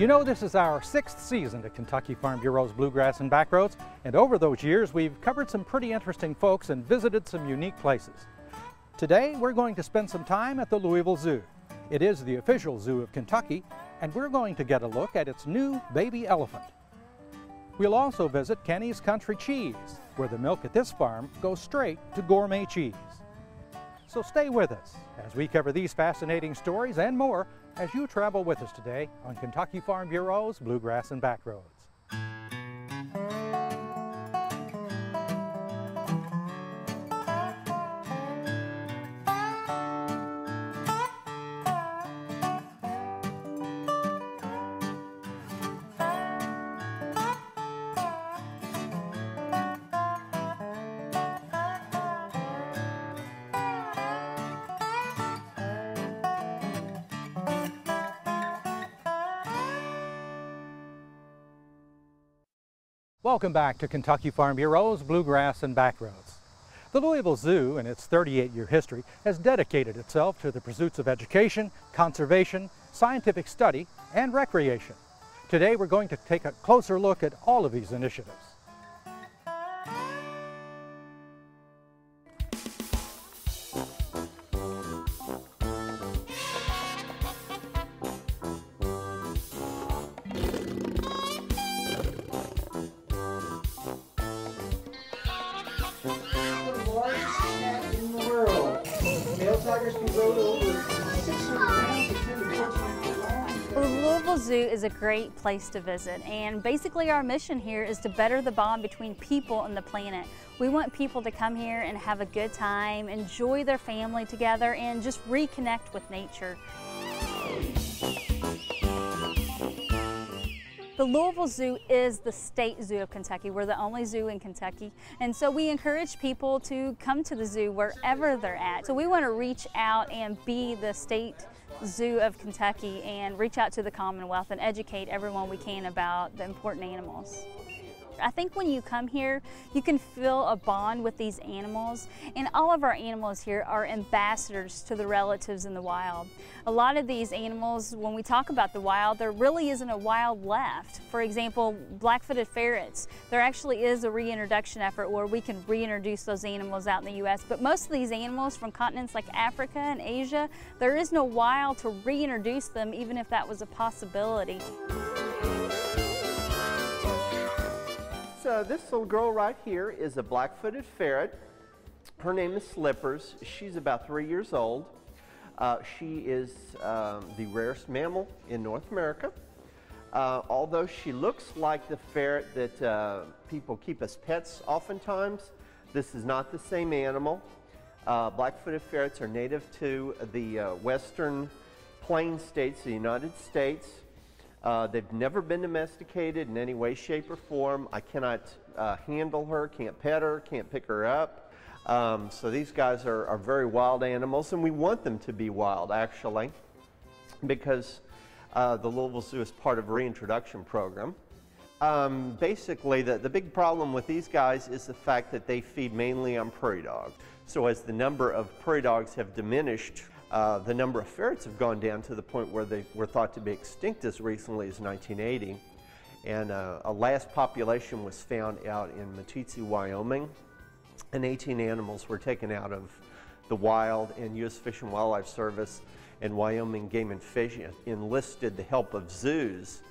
You know, this is our 6th season at Kentucky Farm Bureau's Bluegrass and Backroads, and over those years we've covered some pretty interesting folks and visited some unique places. Today we're going to spend some time at the Louisville Zoo. It is the official zoo of Kentucky, and we're going to get a look at its new baby elephant. We'll also visit Kenny's Country Cheese, where the milk at this farm goes straight to gourmet cheese. So stay with us as we cover these fascinating stories and more as you travel with us today on Kentucky Farm Bureau's Bluegrass and Backroads. Welcome back to Kentucky Farm Bureau's Bluegrass and Backroads. The Louisville Zoo, in its 38-year history, has dedicated itself to the pursuits of education, conservation, scientific study, and recreation. Today we're going to take a closer look at all of these initiatives. The Louisville Zoo is a great place to visit, and basically our mission here is to better the bond between people and the planet. We want people to come here and have a good time, enjoy their family together, and just reconnect with nature. The Louisville Zoo is the state zoo of Kentucky. We're the only zoo in Kentucky, and so we encourage people to come to the zoo wherever they're at. So we want to reach out and be the state zoo of Kentucky and reach out to the Commonwealth and educate everyone we can about the important animals. I think when you come here, you can feel a bond with these animals, and all of our animals here are ambassadors to the relatives in the wild. A lot of these animals, when we talk about the wild, there really isn't a wild left. For example, black-footed ferrets, there actually is a reintroduction effort where we can reintroduce those animals out in the U.S., but most of these animals from continents like Africa and Asia, there is no wild to reintroduce them, even if that was a possibility. This little girl right here is a black-footed ferret. Her name is Slippers. She's about 3 years old. She is the rarest mammal in North America. Although she looks like the ferret that people keep as pets oftentimes, this is not the same animal. Black-footed ferrets are native to the western plain states of the United States. They've never been domesticated in any way, shape, or form. I cannot handle her, can't pet her, can't pick her up. So these guys are very wild animals, and we want them to be wild, actually, because the Louisville Zoo is part of a reintroduction program. Basically, the big problem with these guys is the fact that they feed mainly on prairie dogs. So as the number of prairie dogs have diminished, the number of ferrets have gone down to the point where they were thought to be extinct as recently as 1980. And a last population was found out in Meeteetse, Wyoming, and 18 animals were taken out of the wild, and U.S. Fish and Wildlife Service and Wyoming Game and Fish enlisted the help of zoos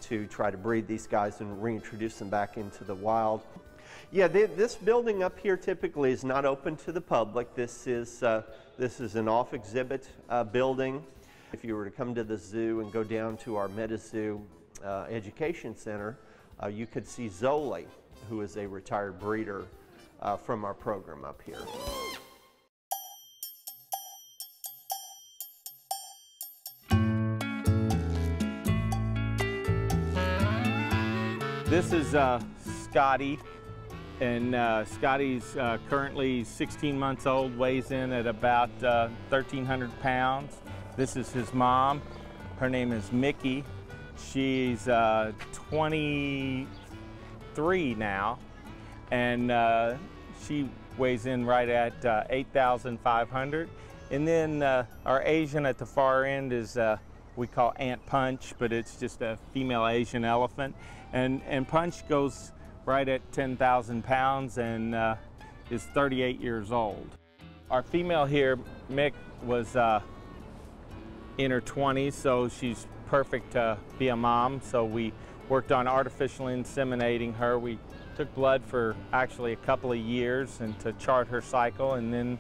to try to breed these guys and reintroduce them back into the wild. Yeah, this building up here typically is not open to the public. This is an off-exhibit building. If you were to come to the zoo and go down to our MetaZoo Education Center, you could see Zoli, who is a retired breeder from our program up here. This is Scotty, and Scotty's currently 16 months old, weighs in at about 1,300 pounds. This is his mom. Her name is Mickey. She's 23 now, and she weighs in right at 8,500. And then our Asian at the far end is we call Ant Punch, but it's just a female Asian elephant. And Punch goes right at 10,000 pounds and is 38 years old. Our female here, Mick, was in her 20s, so she's perfect to be a mom. So we worked on artificially inseminating her. We took blood for actually a couple of years and to chart her cycle, and then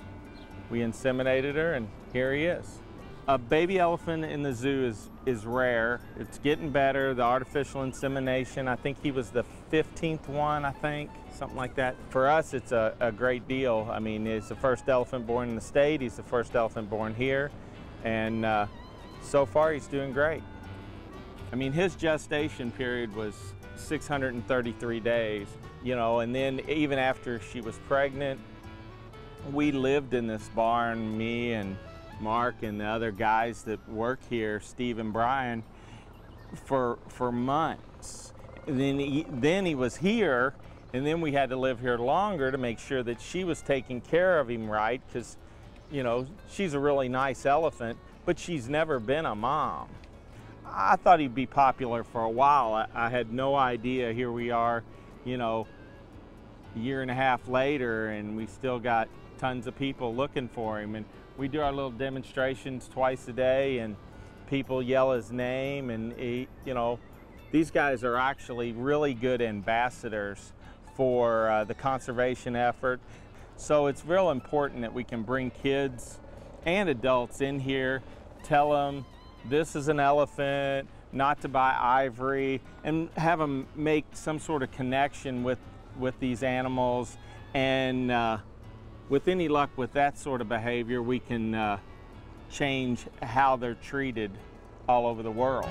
we inseminated her, and here he is. A baby elephant in the zoo is rare. It's getting better. The artificial insemination, I think he was the 15th one, I think, something like that. For us, it's a great deal. I mean, he's the first elephant born in the state. He's the first elephant born here. And so far, he's doing great. I mean, his gestation period was 633 days, you know, and then even after she was pregnant, we lived in this barn, me and Mark and the other guys that work here, Steve and Brian, for months. And then he was here, and then we had to live here longer to make sure that she was taking care of him right, because, you know, she's a really nice elephant, but she's never been a mom. I thought he'd be popular for a while. I had no idea. Here we are, you know, a year and a half later, and we still got tons of people looking for him. And we do our little demonstrations twice a day, and people yell his name, and you know, these guys are actually really good ambassadors for the conservation effort. So it's real important that we can bring kids and adults in here, tell them this is an elephant, not to buy ivory, and have them make some sort of connection with these animals. And with any luck with that sort of behavior, we can change how they're treated all over the world.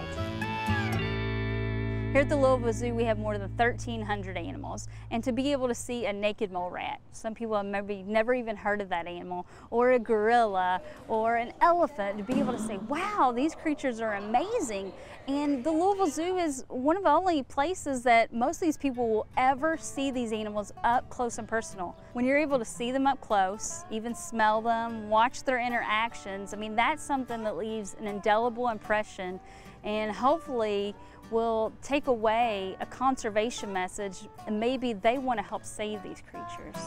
Here at the Louisville Zoo, we have more than 1,300 animals, and to be able to see a naked mole rat, some people have maybe never even heard of that animal, or a gorilla, or an elephant, to be able to say, wow, these creatures are amazing. And the Louisville Zoo is one of the only places that most of these people will ever see these animals up close and personal. When you're able to see them up close, even smell them, watch their interactions, I mean, that's something that leaves an indelible impression, and hopefully will take away a conservation message, and maybe they want to help save these creatures.